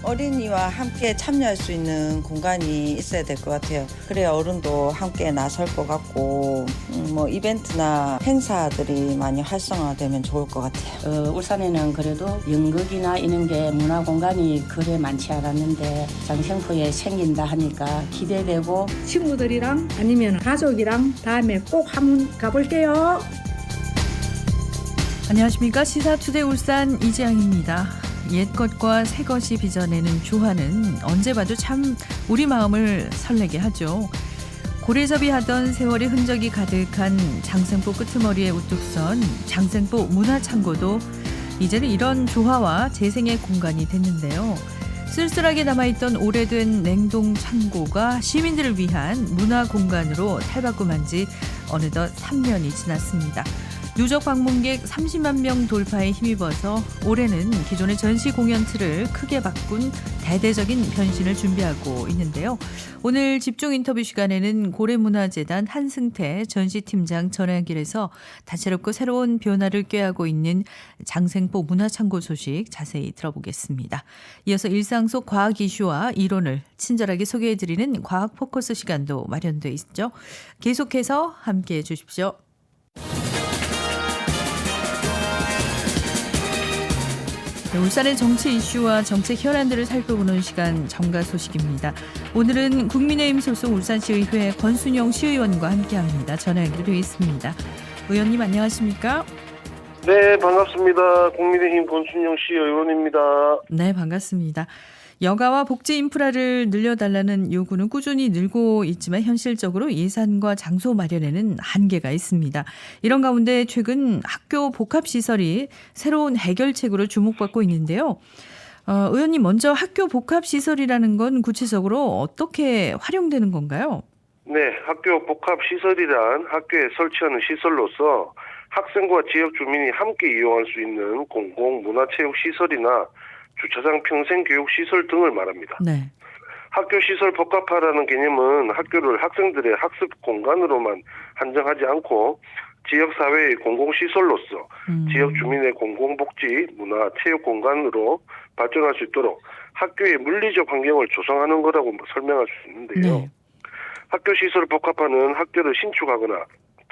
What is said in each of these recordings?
어린이와 함께 참여할 수 있는 공간이 있어야 될 것 같아요. 그래야 어른도 함께 나설 것 같고 이벤트나 행사들이 많이 활성화되면 좋을 것 같아요. 울산에는 그래도 연극이나 이런 게 문화공간이 그래 많지 않았는데 장생포에 생긴다 하니까 기대되고 친구들이랑 아니면 가족이랑 다음에 꼭 한번 가볼게요. 안녕하십니까. 시사투데이 울산 이지영입니다. 옛것과 새것이 빚어내는 조화는 언제 봐도 참 우리 마음을 설레게 하죠. 고래잡이 하던 세월의 흔적이 가득한 장생포 끄트머리에 우뚝 선 장생포 문화창고도 이제는 이런 조화와 재생의 공간이 됐는데요. 쓸쓸하게 남아있던 오래된 냉동창고가 시민들을 위한 문화공간으로 탈바꿈한 지 어느덧 3년이 지났습니다. 누적 방문객 30만 명 돌파에 힘입어서 올해는 기존의 전시 공연 틀을 크게 바꾼 대대적인 변신을 준비하고 있는데요. 오늘 집중 인터뷰 시간에는 고래문화재단 한승태 전시팀장 전화 연결해서 다채롭고 새로운 변화를 꾀하고 있는 장생포 문화창고 소식 자세히 들어보겠습니다. 이어서 일상 속 과학 이슈와 이론을 친절하게 소개해드리는 과학 포커스 시간도 마련돼 있죠. 계속해서 함께해 주십시오. 울산의 정치 이슈와 정책 현안들을 살펴보는 시간 정가 소식입니다. 오늘은 국민의힘 소속 울산시의회 권순영 시의원과 함께합니다. 전화 연결되어 있습니다. 의원님 안녕하십니까? 네, 반갑습니다. 국민의힘 권순영 시의원입니다. 네, 반갑습니다. 여가와 복지 인프라를 늘려달라는 요구는 꾸준히 늘고 있지만 현실적으로 예산과 장소 마련에는 한계가 있습니다. 이런 가운데 최근 학교 복합시설이 새로운 해결책으로 주목받고 있는데요. 의원님 먼저 학교 복합시설이라는 건 구체적으로 어떻게 활용되는 건가요? 네, 학교 복합시설이란 학교에 설치하는 시설로서 학생과 지역 주민이 함께 이용할 수 있는 공공문화체육시설이나 주차장 평생교육시설 등을 말합니다. 네. 학교시설 복합화라는 개념은 학교를 학생들의 학습 공간으로만 한정하지 않고 지역사회의 공공시설로서 지역 주민의 공공복지, 문화, 체육 공간으로 발전할 수 있도록 학교의 물리적 환경을 조성하는 거라고 설명할 수 있는데요. 네. 학교시설 복합화는 학교를 신축하거나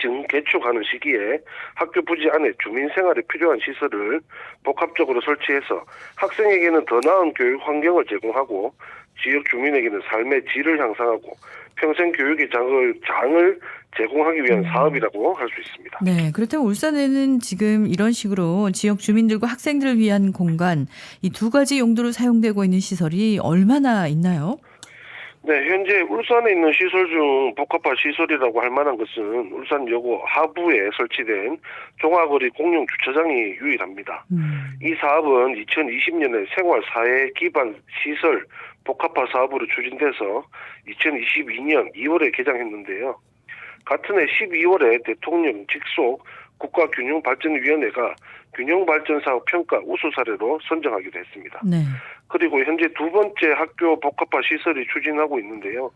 증개축하는 시기에 학교 부지 안에 주민 생활에 필요한 시설을 복합적으로 설치해서 학생에게는 더 나은 교육 환경을 제공하고 지역 주민에게는 삶의 질을 향상하고 평생 교육의 장을 제공하기 위한 사업이라고 할 수 있습니다. 네, 그렇다면 울산에는 지금 이런 식으로 지역 주민들과 학생들을 위한 공간, 이 두 가지 용도로 사용되고 있는 시설이 얼마나 있나요? 네, 현재 울산에 있는 시설 중 복합화 시설이라고 할 만한 것은 울산여고 하부에 설치된 종합거리 공용 주차장이 유일합니다. 이 사업은 2020년에 생활사회 기반 시설 복합화 사업으로 추진돼서 2022년 2월에 개장했는데요. 같은 해 12월에 대통령 직속 국가균형발전위원회가 균형발전사업 평가 우수 사례로 선정하기도 했습니다. 네. 그리고 현재 두 번째 학교 복합화 시설이 추진하고 있는데요.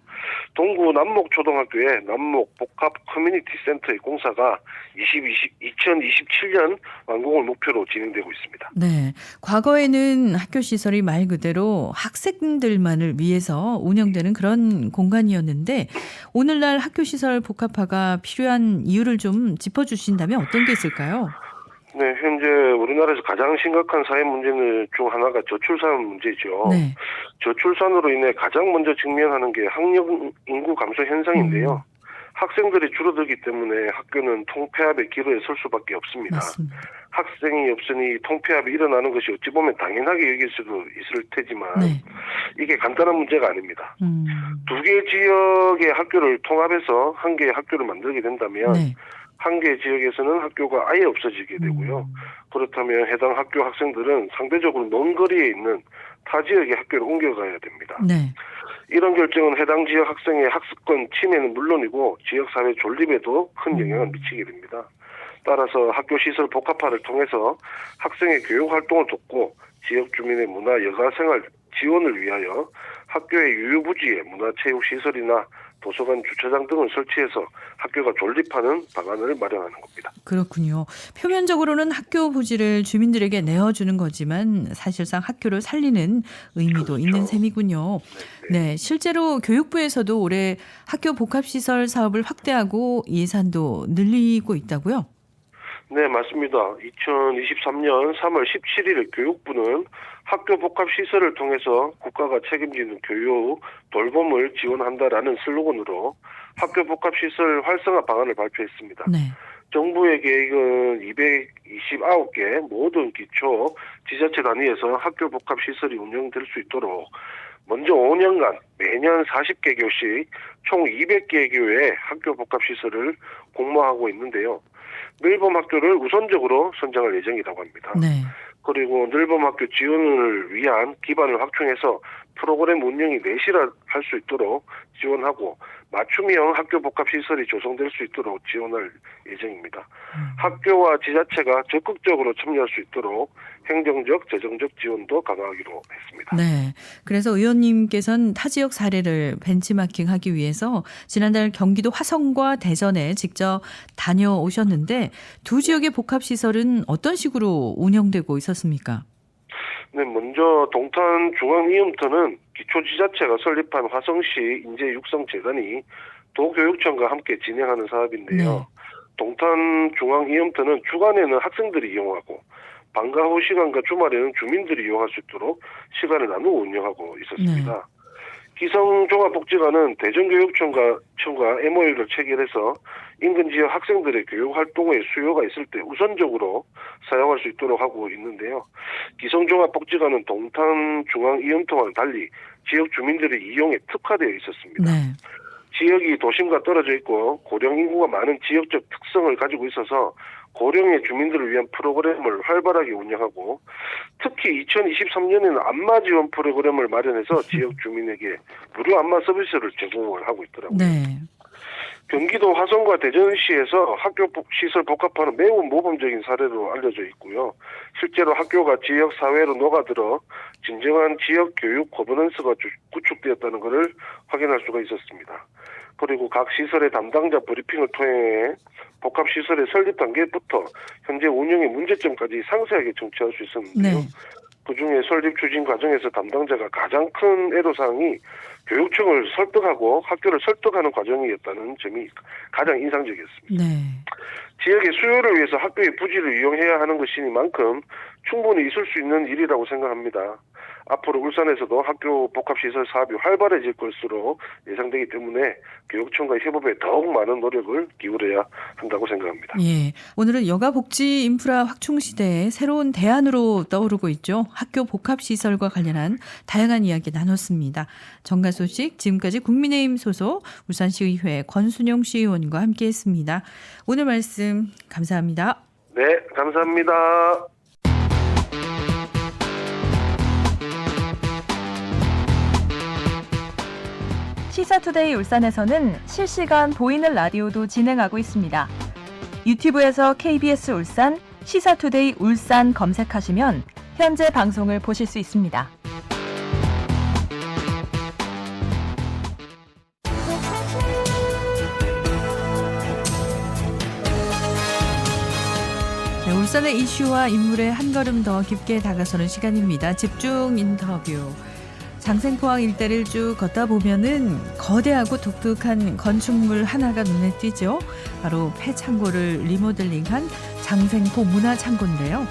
동구 남목초등학교의 남목복합 커뮤니티 센터의 공사가 2027년 완공을 목표로 진행되고 있습니다. 네. 과거에는 학교 시설이 말 그대로 학생들만을 위해서 운영되는 그런 공간이었는데 오늘날 학교 시설 복합화가 필요한 이유를 좀 짚어주신다면 어떤 게 있을까요? 네, 현재 우리나라에서 가장 심각한 사회 문제는 중 하나가 저출산 문제죠. 네. 저출산으로 인해 가장 먼저 직면하는 게 학령 인구 감소 현상인데요. 학생들이 줄어들기 때문에 학교는 통폐합의 기로에 설 수밖에 없습니다. 맞습니다. 학생이 없으니 통폐합이 일어나는 것이 어찌 보면 당연하게 여길 수도 있을 테지만 네. 이게 간단한 문제가 아닙니다. 2개 지역의 학교를 통합해서 한 개의 학교를 만들게 된다면 네. 한 개 지역에서는 학교가 아예 없어지게 되고요. 그렇다면 해당 학교 학생들은 상대적으로 먼 거리에 있는 타 지역의 학교를 옮겨가야 됩니다. 네. 이런 결정은 해당 지역 학생의 학습권 침해는 물론이고 지역사회 존립에도 큰 영향을 미치게 됩니다. 따라서 학교시설 복합화를 통해서 학생의 교육활동을 돕고 지역 주민의 문화 여가생활 지원을 위하여 학교의 유유부지의 문화체육시설이나 도서관 주차장 등을 설치해서 학교가 존립하는 방안을 마련하는 겁니다. 그렇군요. 표면적으로는 학교 부지를 주민들에게 내어주는 거지만 사실상 학교를 살리는 의미도 그렇죠. 있는 셈이군요. 네, 실제로 교육부에서도 올해 학교 복합시설 사업을 확대하고 예산도 늘리고 있다고요? 네, 맞습니다. 2023년 3월 17일 교육부는 학교 복합시설을 통해서 국가가 책임지는 교육, 돌봄을 지원한다라는 슬로건으로 학교 복합시설 활성화 방안을 발표했습니다. 네. 정부의 계획은 229개 모든 기초 지자체 단위에서 학교 복합시설이 운영될 수 있도록 먼저 5년간 매년 40개 교씩 총 200개 교의 학교 복합시설을 공모하고 있는데요. 늘봄학교를 우선적으로 선정할 예정이라고 합니다. 네. 그리고 늘봄학교 지원을 위한 기반을 확충해서 프로그램 운영이 내실화 할 수 있도록 지원하고 맞춤형 학교 복합시설이 조성될 수 있도록 지원할 예정입니다. 학교와 지자체가 적극적으로 참여할 수 있도록 행정적, 재정적 지원도 강화하기로 했습니다. 네. 그래서 의원님께서는 타 지역 사례를 벤치마킹하기 위해서 지난달 경기도 화성과 대전에 직접 다녀오셨는데 두 지역의 복합시설은 어떤 식으로 운영되고 있었습니까? 네, 먼저 동탄 중앙이음터는 기초지자체가 설립한 화성시 인재육성재단이 도교육청과 함께 진행하는 사업인데요. 네. 동탄 중앙이음터는 주간에는 학생들이 이용하고 방과 후 시간과 주말에는 주민들이 이용할 수 있도록 시간을 나누어 운영하고 있었습니다. 기성종합복지관은 대전교육청과 MOU를 체결해서 인근 지역 학생들의 교육 활동에 수요가 있을 때 우선적으로 사용할 수 있도록 하고 있는데요. 기성종합복지관은 동탄 중앙이음터와는 달리 지역 주민들의 이용에 특화되어 있었습니다. 네. 지역이 도심과 떨어져 있고 고령 인구가 많은 지역적 특성을 가지고 있어서 고령의 주민들을 위한 프로그램을 활발하게 운영하고 특히 2023년에는 안마 지원 프로그램을 마련해서 지역 주민에게 무료 안마 서비스를 제공을 하고 있더라고요. 네. 경기도 화성과 대전시에서 학교 시설 복합화는 매우 모범적인 사례로 알려져 있고요. 실제로 학교가 지역 사회로 녹아들어 진정한 지역 교육 거버넌스가 구축되었다는 것을 확인할 수가 있었습니다. 그리고 각 시설의 담당자 브리핑을 통해 복합시설의 설립 단계부터 현재 운영의 문제점까지 상세하게 정치할 수 있었는데요. 네. 그중에 설립 추진 과정에서 담당자가 가장 큰 애로사항이 교육청을 설득하고 학교를 설득하는 과정이었다는 점이 가장 인상적이었습니다. 네. 지역의 수요를 위해서 학교의 부지를 이용해야 하는 것이니만큼 충분히 있을 수 있는 일이라고 생각합니다. 앞으로 울산에서도 학교 복합시설 사업이 활발해질 것으로 예상되기 때문에 교육청과 협업에 더욱 많은 노력을 기울여야 한다고 생각합니다. 예. 오늘은 여가복지 인프라 확충 시대의 새로운 대안으로 떠오르고 있죠. 학교 복합시설과 관련한 다양한 이야기 나눴습니다. 정가 소식 지금까지 국민의힘 소속 울산시의회 권순영 시의원과 함께했습니다. 오늘 말씀 감사합니다. 네, 감사합니다. 시사투데이 울산에서는 실시간 보이는 라디오도 진행하고 있습니다. 유튜브에서 KBS 울산, 시사투데이 울산 검색하시면 현재 방송을 보실 수 있습니다. 네, 울산의 이슈와 인물에 한 걸음 더 깊게 다가서는 시간입니다. 집중 인터뷰. 장생포항 일대를 쭉 걷다 보면은 거대하고 독특한 건축물 하나가 눈에 띄죠. 바로 폐창고를 리모델링한 장생포 문화창고인데요.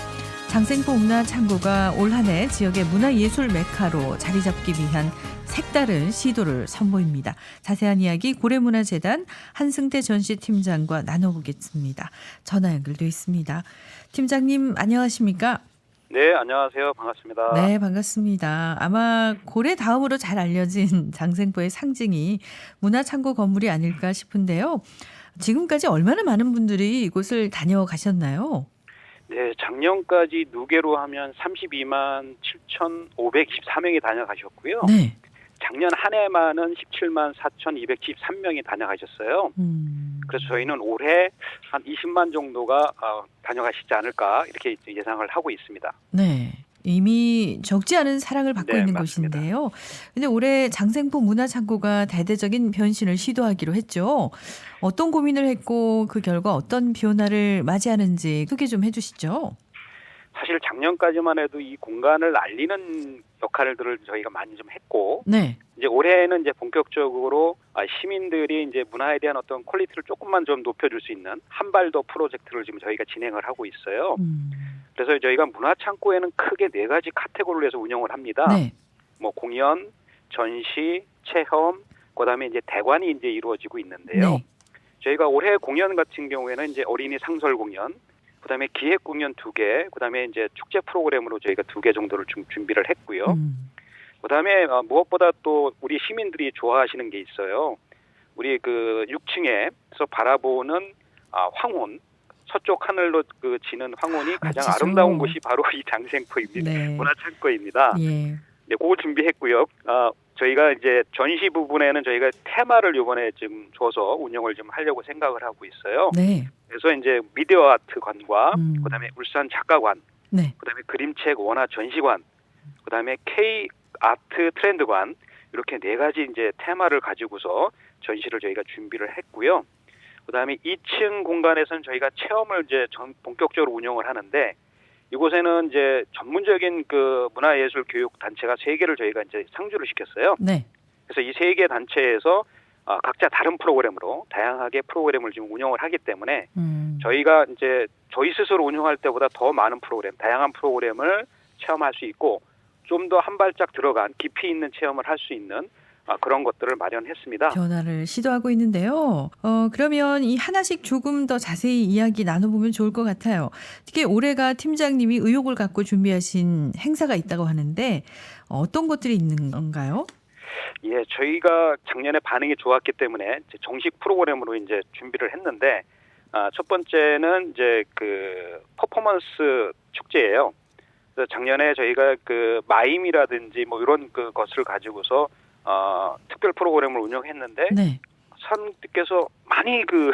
장생포 문화창고가 올 한 해 지역의 문화예술 메카로 자리 잡기 위한 색다른 시도를 선보입니다. 자세한 이야기 고래문화재단 한승태 전시팀장과 나눠보겠습니다. 전화 연결돼 있습니다. 팀장님 안녕하십니까? 네, 안녕하세요. 반갑습니다. 네, 반갑습니다. 아마 고래 다음으로 잘 알려진 장생포의 상징이 문화창고 건물이 아닐까 싶은데요. 지금까지 얼마나 많은 분들이 이곳을 다녀가셨나요? 네, 작년까지 누계로 하면 32만 7,514명이 다녀가셨고요. 네. 작년 한 해만은 17만 4,213명이 다녀가셨어요. 그래서 저희는 올해 한 20만 정도가 다녀가시지 않을까 이렇게 예상을 하고 있습니다. 네. 이미 적지 않은 사랑을 받고 네, 있는 맞습니다. 곳인데요. 근데 올해 장생포 문화창고가 대대적인 변신을 시도하기로 했죠. 어떤 고민을 했고 그 결과 어떤 변화를 맞이하는지 소개 좀 해주시죠. 사실 작년까지만 해도 이 공간을 알리는 역할들을 저희가 많이 좀 했고, 네. 이제 올해는 이제 본격적으로 시민들이 이제 문화에 대한 어떤 퀄리티를 조금만 좀 높여줄 수 있는 한 발 더 프로젝트를 지금 저희가 진행을 하고 있어요. 그래서 저희가 문화창고에는 크게 4가지 카테고리를 해서 운영을 합니다. 네. 뭐 공연, 전시, 체험, 그다음에 이제 대관이 이제 이루어지고 있는데요. 네. 저희가 올해 공연 같은 경우에는 이제 어린이 상설 공연, 그다음에 기획 공연 2개, 그다음에 이제 축제 프로그램으로 저희가 2개 정도를 좀 준비를 했고요. 그다음에 무엇보다 또 우리 시민들이 좋아하시는 게 있어요. 우리 그 6층에서 바라보는 황혼, 서쪽 하늘로 그 지는 황혼이 가장 멋지죠. 아름다운 곳이 바로 이 장생포입니다. 네. 문화창고입니다. 예. 네, 그거 준비했고요. 저희가 이제 전시 부분에는 저희가 테마를 이번에 좀 줘서 운영을 좀 하려고 생각을 하고 있어요. 네. 그래서 이제 미디어 아트관과 그다음에 울산 작가관, 네. 그다음에 그림책 원화 전시관, 그다음에 K 아트 트렌드관 이렇게 4가지 이제 테마를 가지고서 전시를 저희가 준비를 했고요. 그다음에 2층 공간에서는 저희가 체험을 이제 본격적으로 운영을 하는데 이곳에는 이제 전문적인 그 문화예술 교육 단체가 3개를 저희가 이제 상주를 시켰어요. 네. 그래서 이 3개 단체에서 각자 다른 프로그램으로 다양하게 프로그램을 지금 운영을 하기 때문에 저희가 이제 저희 스스로 운영할 때보다 더 많은 프로그램, 다양한 프로그램을 체험할 수 있고 좀 더 한 발짝 들어간 깊이 있는 체험을 할 수 있는 그런 것들을 마련했습니다. 변화를 시도하고 있는데요. 그러면 이 하나씩 조금 더 자세히 이야기 나눠보면 좋을 것 같아요. 특히 올해가 팀장님이 의욕을 갖고 준비하신 행사가 있다고 하는데 어떤 것들이 있는 건가요? 예, 저희가 작년에 반응이 좋았기 때문에 이제 정식 프로그램으로 이제 준비를 했는데 첫 번째는 이제 그 퍼포먼스 축제예요. 그래서 작년에 저희가 그 마임이라든지 뭐 이런 그 것을 가지고서 특별 프로그램을 운영했는데 네. 사람들께서 많이 그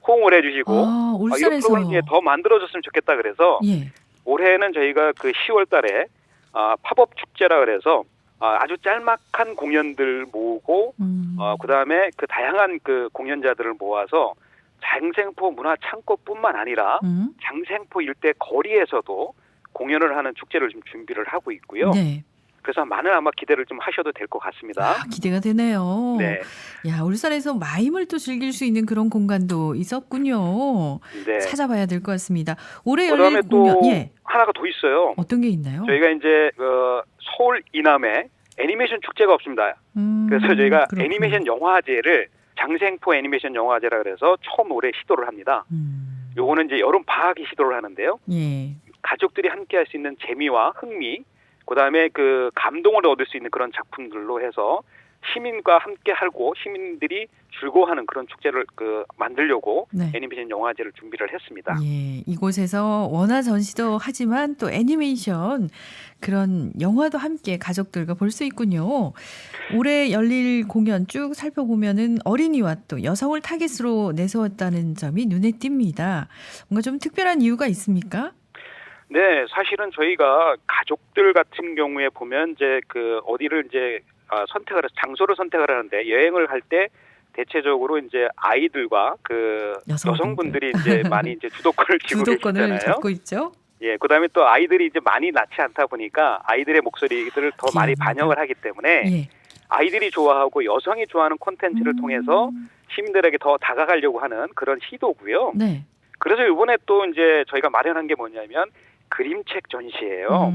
호응을 해주시고 이런 울산에서 프로그램이 더 만들어졌으면 좋겠다 그래서 예. 올해는 저희가 그 10월달에 팝업 축제라 그래서 아주 짤막한 공연들 모으고 그다음에 그 다양한 그 공연자들을 모아서 장생포 문화창고뿐만 아니라 장생포 일대 거리에서도 공연을 하는 축제를 좀 준비를 하고 있고요. 네. 그래서 많은 아마 기대를 좀 하셔도 될 것 같습니다. 기대가 되네요. 네. 야, 울산에서 마임을 또 즐길 수 있는 그런 공간도 있었군요. 네. 찾아봐야 될 것 같습니다. 올해 그다음에 열릴 또 공연, 예. 하나가 더 있어요. 어떤 게 있나요? 저희가 이제 서울 이남에 애니메이션 축제가 없습니다. 그래서 저희가 그렇군요. 애니메이션 영화제를 장생포 애니메이션 영화제라 그래서 처음 올해 시도를 합니다. 요거는 이제 여름 방학에 시도를 하는데요. 예. 가족들이 함께 할 수 있는 재미와 흥미, 그다음에 그 감동을 얻을 수 있는 그런 작품들로 해서 시민과 함께 하고 시민들이 즐거워하는 그런 축제를 만들려고 네. 애니메이션 영화제를 준비를 했습니다. 예, 이곳에서 원화 전시도 하지만 또 애니메이션 그런 영화도 함께 가족들과 볼 수 있군요. 올해 열릴 공연 쭉 살펴보면은 어린이와 또 여성을 타깃으로 내세웠다는 점이 눈에 띕니다. 뭔가 좀 특별한 이유가 있습니까? 네, 사실은 저희가 가족들 같은 경우에 보면 이제 어디를 이제 선택을 해서 장소를 선택을 하는데 여행을 할 때 대체적으로 이제 아이들과 여성분들이 이제 많이 이제 주도권을 쥐고 주도권을 계시잖아요. 잡고 있죠. 예, 그다음에 또 아이들이 이제 많이 낳지 않다 보니까 아이들의 목소리들을 더 많이 반영을 하기 때문에 예. 아이들이 좋아하고 여성이 좋아하는 콘텐츠를 통해서 시민들에게 더 다가가려고 하는 그런 시도고요. 네. 그래서 이번에 또 이제 저희가 마련한 게 뭐냐면 그림책 전시예요.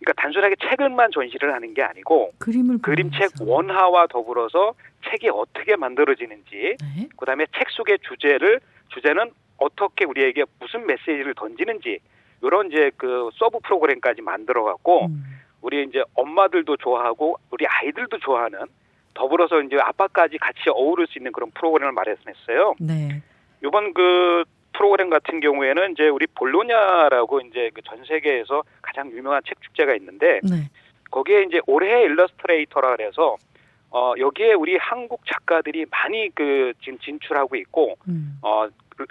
그러니까 단순하게 책을만 전시를 하는 게 아니고 그림책 원화와 더불어서 책이 어떻게 만들어지는지, 네. 그다음에 책 속의 주제는 어떻게 우리에게 무슨 메시지를 던지는지 이런 이제 서브 프로그램까지 만들어 갖고 우리 이제 엄마들도 좋아하고 우리 아이들도 좋아하는 더불어서 이제 아빠까지 같이 어우를 수 있는 그런 프로그램을 마련했어요. 네. 이번 프로그램 같은 경우에는 이제 우리 볼로냐라고 이제 전 세계에서 가장 유명한 책 축제가 있는데 네. 거기에 이제 올해 일러스트레이터라 그래서 여기에 우리 한국 작가들이 많이 지금 진출하고 있고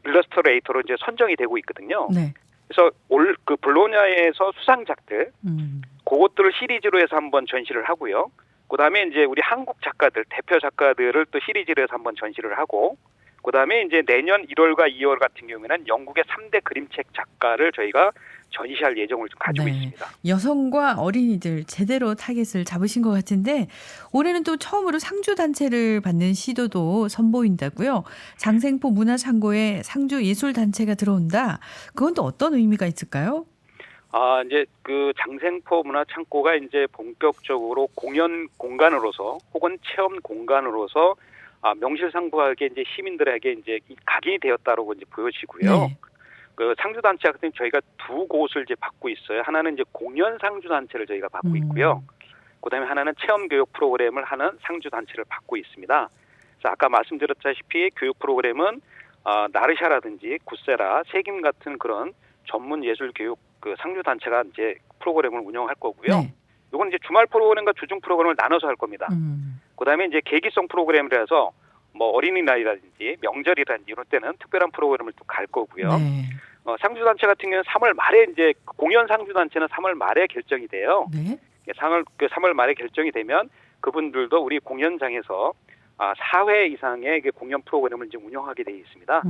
일러스트레이터로 이제 선정이 되고 있거든요. 네. 그래서 그 볼로냐에서 수상작들 그것들을 시리즈로 해서 한번 전시를 하고요. 그다음에 이제 우리 한국 작가들, 대표 작가들을 또 시리즈로 해서 한번 전시를 하고, 그다음에 이제 내년 1월과 2월 같은 경우에는 영국의 3대 그림책 작가를 저희가 전시할 예정을 좀 가지고 네. 있습니다. 여성과 어린이들 제대로 타겟을 잡으신 것 같은데 올해는 또 처음으로 상주 단체를 받는 시도도 선보인다고요. 장생포 문화창고에 상주 예술단체가 들어온다. 그건 또 어떤 의미가 있을까요? 이제 그 장생포 문화창고가 이제 본격적으로 공연 공간으로서 혹은 체험 공간으로서 명실상부하게 이제 시민들에게 이제 각인이 되었다라고 이제 보여지고요. 네. 그 상주 단체 같은 경우 저희가 두 곳을 이제 받고 있어요. 하나는 이제 공연 상주 단체를 저희가 받고 있고요. 그다음에 하나는 체험 교육 프로그램을 하는 상주 단체를 받고 있습니다. 그래서 아까 말씀드렸다시피 교육 프로그램은 나르샤라든지 구세라, 세김 같은 그런 전문 예술 교육 그 상주 단체가 이제 프로그램을 운영할 거고요. 네. 이건 이제 주말 프로그램과 주중 프로그램을 나눠서 할 겁니다. 그다음에 이제 계기성 프로그램이라서 뭐 어린이날이라든지 명절이라든지 이런 때는 특별한 프로그램을 또 갈 거고요. 네. 상주 단체 같은 경우는 3월 말에 이제 공연 상주 단체는 3월 말에 결정이 돼요. 네. 3월 말에 결정이 되면 그분들도 우리 공연장에서 4회 이상의 그 공연 프로그램을 이제 운영하게 되어 있습니다.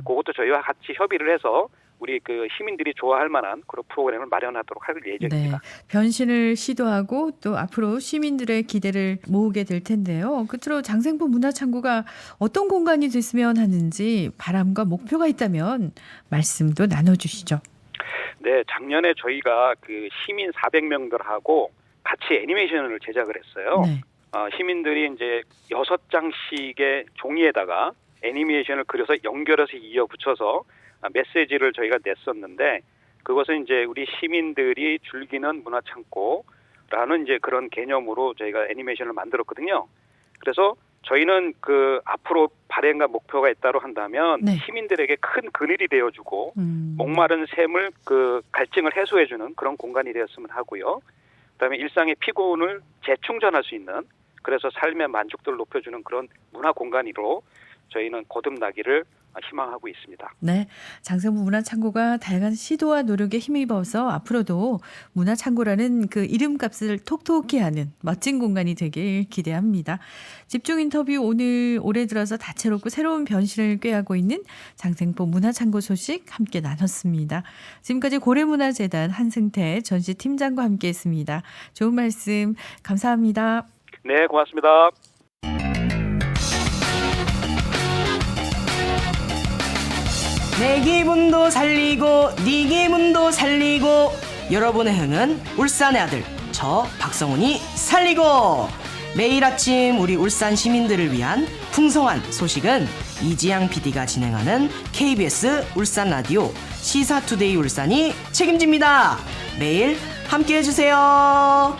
그것도 저희와 같이 협의를 해서 우리 그 시민들이 좋아할 만한 그런 프로그램을 마련하도록 할 예정입니다. 네. 변신을 시도하고 또 앞으로 시민들의 기대를 모으게 될 텐데요. 끝으로 장생포 문화창고가 어떤 공간이 됐으면 하는지 바람과 목표가 있다면 말씀도 나눠주시죠. 네, 작년에 저희가 그 시민 400명들하고 같이 애니메이션을 제작을 했어요. 네. 시민들이 이제 6장씩의 종이에다가 애니메이션을 그려서 연결해서 이어 붙여서 메시지를 저희가 냈었는데, 그것은 이제 우리 시민들이 즐기는 문화창고라는 이제 그런 개념으로 저희가 애니메이션을 만들었거든요. 그래서 저희는 그 앞으로 발행과 목표가 있다고 한다면 네. 시민들에게 큰 그늘이 되어주고 목마른 샘을 그 갈증을 해소해주는 그런 공간이 되었으면 하고요. 그다음에 일상의 피곤을 재충전할 수 있는, 그래서 삶의 만족도를 높여주는 그런 문화 공간으로 저희는 거듭나기를 희망하고 있습니다. 네, 장생포 문화창고가 다양한 시도와 노력에 힘입어서 앞으로도 문화창고라는 그 이름값을 톡톡히 하는 멋진 공간이 되길 기대합니다. 집중 인터뷰 오늘 올해 들어서 다채롭고 새로운 변신을 꾀하고 있는 장생포 문화창고 소식 함께 나눴습니다. 지금까지 고려문화재단 한승태 전시팀장과 함께했습니다. 좋은 말씀 감사합니다. 네, 고맙습니다. 내 기분도 살리고 네 기분도 살리고 여러분의 흥은 울산의 아들 저 박성훈이 살리고, 매일 아침 우리 울산 시민들을 위한 풍성한 소식은 이지양 PD가 진행하는 KBS 울산 라디오 시사투데이 울산이 책임집니다. 매일 함께 해주세요.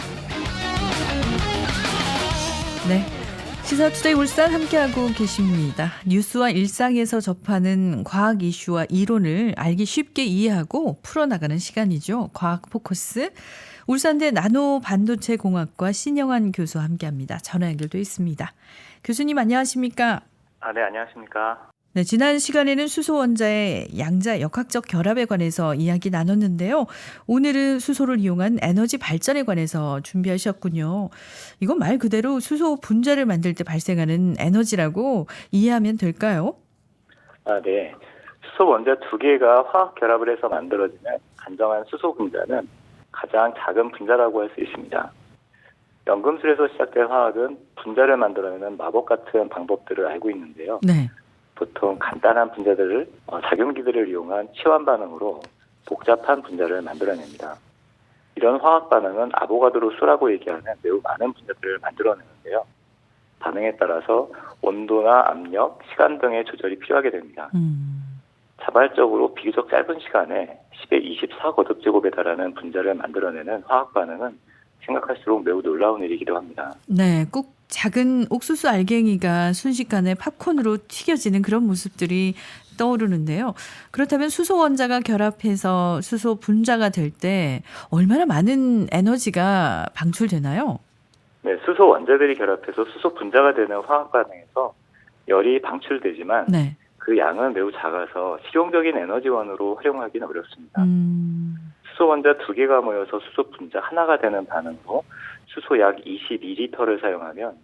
네. 시사투데이 울산 함께하고 계십니다. 뉴스와 일상에서 접하는 과학 이슈와 이론을 알기 쉽게 이해하고 풀어나가는 시간이죠. 과학 포커스. 울산대 나노반도체 공학과 신영환 교수와 함께합니다. 전화 연결도 있습니다. 교수님 안녕하십니까? 네, 안녕하십니까? 네, 지난 시간에는 수소 원자의 양자 역학적 결합에 관해서 이야기 나눴는데요. 오늘은 수소를 이용한 에너지 발전에 관해서 준비하셨군요. 이건 말 그대로 수소 분자를 만들 때 발생하는 에너지라고 이해하면 될까요? 네. 수소 원자 두 개가 화학 결합을 해서 만들어지는 안정한 수소 분자는 가장 작은 분자라고 할 수 있습니다. 연금술에서 시작된 화학은 분자를 만들어내는 마법 같은 방법들을 알고 있는데요. 네. 보통 간단한 분자들을 작용기들을 이용한 치환 반응으로 복잡한 분자를 만들어냅니다. 이런 화학 반응은 아보가드로 수라고 얘기하는 매우 많은 분자들을 만들어내는데요. 반응에 따라서 온도나 압력, 시간 등의 조절이 필요하게 됩니다. 자발적으로 비교적 짧은 시간에 10의 24 거듭제곱에 달하는 분자를 만들어내는 화학 반응은 생각할수록 매우 놀라운 일이기도 합니다. 네, 꼭 작은 옥수수 알갱이가 순식간에 팝콘으로 튀겨지는 그런 모습들이 떠오르는데요. 그렇다면 수소 원자가 결합해서 수소 분자가 될 때 얼마나 많은 에너지가 방출되나요? 네, 수소 원자들이 결합해서 수소 분자가 되는 화학 반응에서 열이 방출되지만 네. 그 양은 매우 작아서 실용적인 에너지원으로 활용하기는 어렵습니다. 수소 원자 2개가 모여서 수소 분자 하나가 되는 반응으로 수소 약 22리터를 사용하면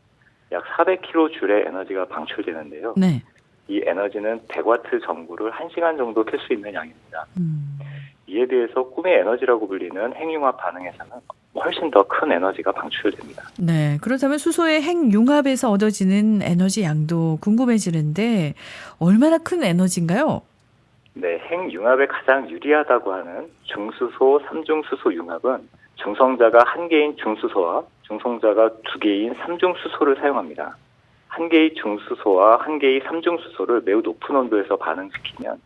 약 400kJ의 에너지가 방출되는데요. 네. 이 에너지는 100W 전구를 1시간 정도 켤 수 있는 양입니다. 이에 비해서 꿈의 에너지라고 불리는 핵융합 반응에서는 훨씬 더 큰 에너지가 방출됩니다. 네. 그렇다면 수소의 핵융합에서 얻어지는 에너지 양도 궁금해지는데 얼마나 큰 에너지인가요? 네, 핵융합에 가장 유리하다고 하는 중수소 3중수소 융합은 중성자가 1개인 중수소와 중성자가 2개인 3중수소를 사용합니다. 1개의 중수소와 1개의 3중수소를 매우 높은 온도에서 반응시키면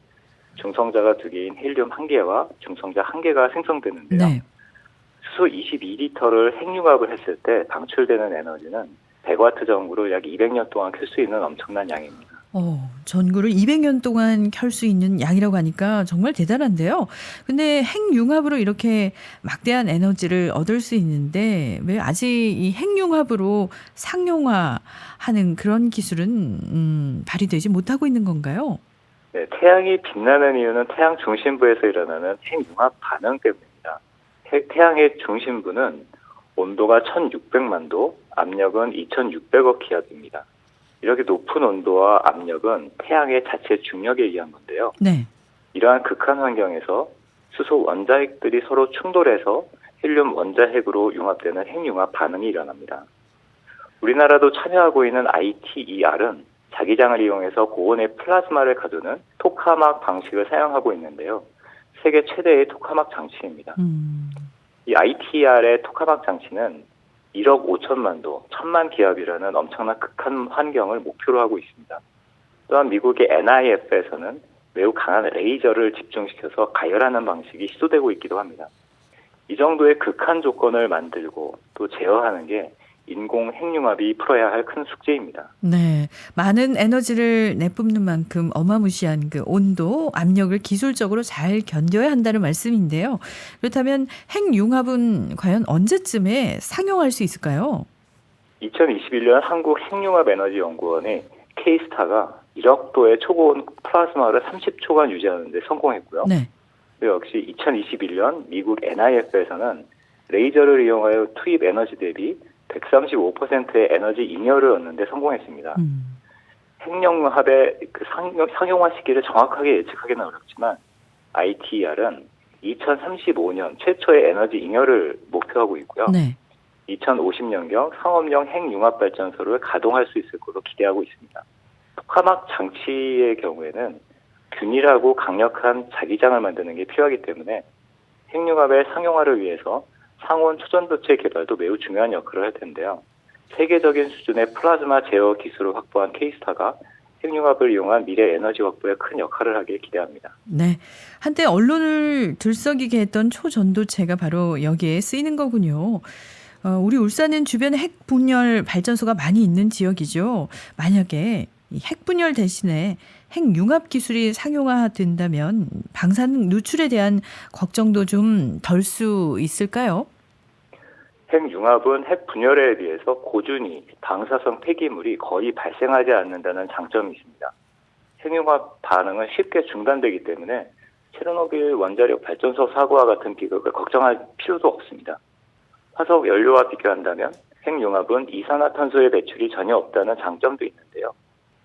중성자가 2개인 헬륨 1개와 중성자 1개가 생성되는데요. 네. 수소 22리터를 핵융합을 했을 때 방출되는 에너지는 100W 전구를 약 200년 동안 켤 수 있는 엄청난 양입니다. 전구를 200년 동안 켤 수 있는 양이라고 하니까 정말 대단한데요. 근데 핵융합으로 이렇게 막대한 에너지를 얻을 수 있는데 왜 아직 이 핵융합으로 상용화하는 그런 기술은 발휘되지 못하고 있는 건가요? 네, 태양이 빛나는 이유는 태양 중심부에서 일어나는 핵융합 반응 때문입니다. 태양의 중심부는 온도가 1600만 도, 압력은 2600억 기압입니다. 이렇게 높은 온도와 압력은 태양의 자체 중력에 의한 건데요. 네. 이러한 극한 환경에서 수소 원자핵들이 서로 충돌해서 헬륨 원자핵으로 융합되는 핵융합 반응이 일어납니다. 우리나라도 참여하고 있는 ITER은 자기장을 이용해서 고온의 플라즈마를 가두는 토카막 방식을 사용하고 있는데요. 세계 최대의 토카막 장치입니다. 이 ITER의 토카막 장치는 1억 5천만 도, 1000만 기압이라는 엄청난 극한 환경을 목표로 하고 있습니다. 또한 미국의 NIF에서는 매우 강한 레이저를 집중시켜서 가열하는 방식이 시도되고 있기도 합니다. 이 정도의 극한 조건을 만들고 또 제어하는 게 인공 핵융합이 풀어야 할 큰 숙제입니다. 네, 많은 에너지를 내뿜는 만큼 어마무시한 그 온도, 압력을 기술적으로 잘 견뎌야 한다는 말씀인데요. 그렇다면 핵융합은 과연 언제쯤에 상용할 수 있을까요? 2021년 한국핵융합에너지연구원의 K스타가 1억 도의 초고온 플라즈마를 30초간 유지하는 데 성공했고요. 네. 역시 2021년 미국 NIF에서는 레이저를 이용하여 투입 에너지 대비 135%의 에너지 잉여를 얻는 데 성공했습니다. 핵융합의 그 상용화 시기를 정확하게 예측하기는 어렵지만 ITER은 2035년 최초의 에너지 잉여를 목표하고 있고요. 네. 2050년경 상업용 핵융합 발전소를 가동할 수 있을 것으로 기대하고 있습니다. 토카막 장치의 경우에는 균일하고 강력한 자기장을 만드는 게 필요하기 때문에 핵융합의 상용화를 위해서 상온 초전도체 개발도 매우 중요한 역할을 할 텐데요. 세계적인 수준의 플라즈마 제어 기술을 확보한 K스타가 핵융합을 이용한 미래 에너지 확보에 큰 역할을 하길 기대합니다. 네, 한때 언론을 들썩이게 했던 초전도체가 바로 여기에 쓰이는 거군요. 우리 울산은 주변에 핵분열 발전소가 많이 있는 지역이죠. 만약에 이 핵분열 대신에 핵융합 기술이 상용화된다면 방사능 누출에 대한 걱정도 좀 덜 수 있을까요? 핵융합은 핵분열에 비해서 고준위, 방사성 폐기물이 거의 발생하지 않는다는 장점이 있습니다. 핵융합 반응은 쉽게 중단되기 때문에 체르노빌 원자력 발전소 사고와 같은 비극을 걱정할 필요도 없습니다. 화석 연료와 비교한다면 핵융합은 이산화탄소의 배출이 전혀 없다는 장점도 있는데요.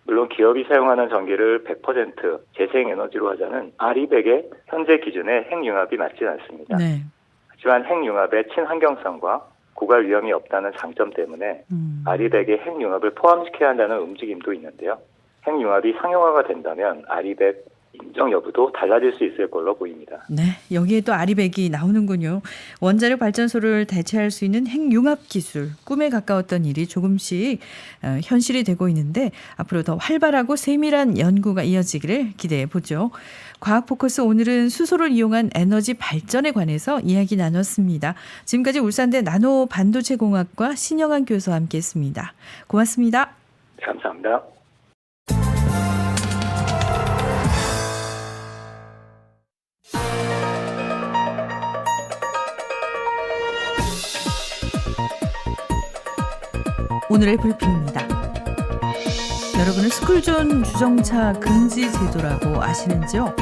물론 기업이 사용하는 전기를 100% 재생에너지로 하자는 RE100의 현재 기준의 핵융합이 맞지는 않습니다. 네. 하지만 핵융합의 친환경성과 고갈 위험이 없다는 장점 때문에 RE100의 핵융합을 포함시켜야 한다는 움직임도 있는데요. 핵융합이 상용화가 된다면 RE100 인정 여부도 달라질 수 있을 걸로 보입니다. 네, 여기에 또 RE100이 나오는군요. 원자력 발전소를 대체할 수 있는 핵융합 기술, 꿈에 가까웠던 일이 조금씩 현실이 되고 있는데 앞으로 더 활발하고 세밀한 연구가 이어지기를 기대해 보죠. 과학 포커스 오늘은 수소를 이용한 에너지 발전에 관해서 이야기 나눴습니다. 지금까지 울산대 나노 반도체 공학과 신영환 교수와 함께했습니다. 고맙습니다. 감사합니다. 오늘의 불평입니다. 여러분은 스쿨존 주정차 금지 제도라고 아시는지요?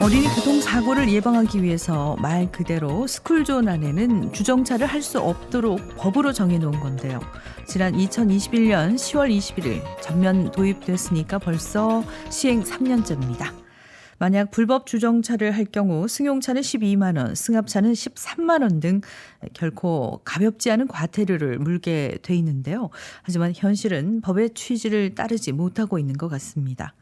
어린이 교통사고를 예방하기 위해서 말 그대로 스쿨존 안에는 주정차를 할 수 없도록 법으로 정해놓은 건데요. 지난 2021년 10월 21일 전면 도입됐으니까 벌써 시행 3년째입니다. 만약 불법 주정차를 할 경우 승용차는 12만 원, 승합차는 13만 원 등 결코 가볍지 않은 과태료를 물게 돼 있는데요. 하지만 현실은 법의 취지를 따르지 못하고 있는 것 같습니다.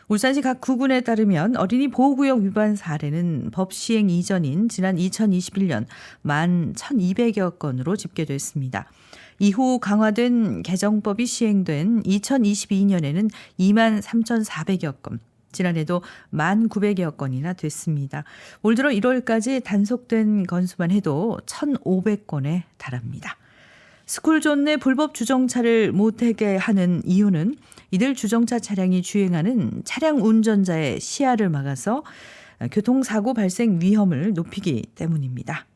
울산시 각 구군에 따르면 어린이 보호구역 위반 사례는 법 시행 이전인 지난 2021년 11,200여 건으로 집계됐습니다. 이후 강화된 개정법이 시행된 2022년에는 23,400여 건, 지난해도 1,900여 건이나 됐습니다. 올 들어 1월까지 단속된 건수만 해도 1,500건에 달합니다. 스쿨존 내 불법 주정차를 못하게 하는 이유는 이들 주정차 차량이 주행하는 차량 운전자의 시야를 막아서 교통사고 발생 위험을 높이기 때문입니다.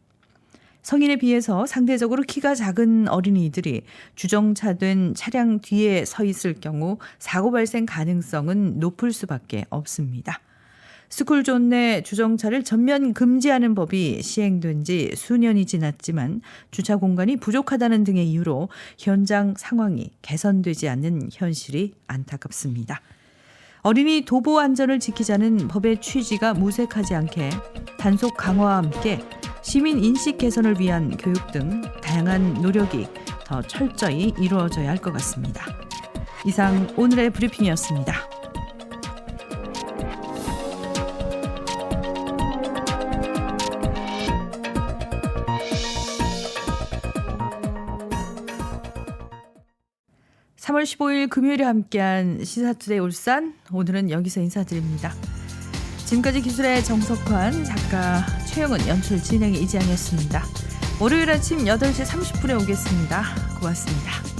성인에 비해서 상대적으로 키가 작은 어린이들이 주정차된 차량 뒤에 서 있을 경우 사고 발생 가능성은 높을 수밖에 없습니다. 스쿨존 내 주정차를 전면 금지하는 법이 시행된 지 수년이 지났지만 주차 공간이 부족하다는 등의 이유로 현장 상황이 개선되지 않는 현실이 안타깝습니다. 어린이 도보 안전을 지키자는 법의 취지가 무색하지 않게 단속 강화와 함께 시민 인식 개선을 위한 교육 등 다양한 노력이 더 철저히 이루어져야 할 것 같습니다. 이상 오늘의 브리핑이었습니다. (3월 15일) 금요일에 함께한 시사투데이 울산, 오늘은 여기서 인사드립니다. 지금까지 기술의 정석환, 작가 최영은, 연출 진행의 이지향이었습니다. 월요일 아침 8시 30분에 오겠습니다. 고맙습니다.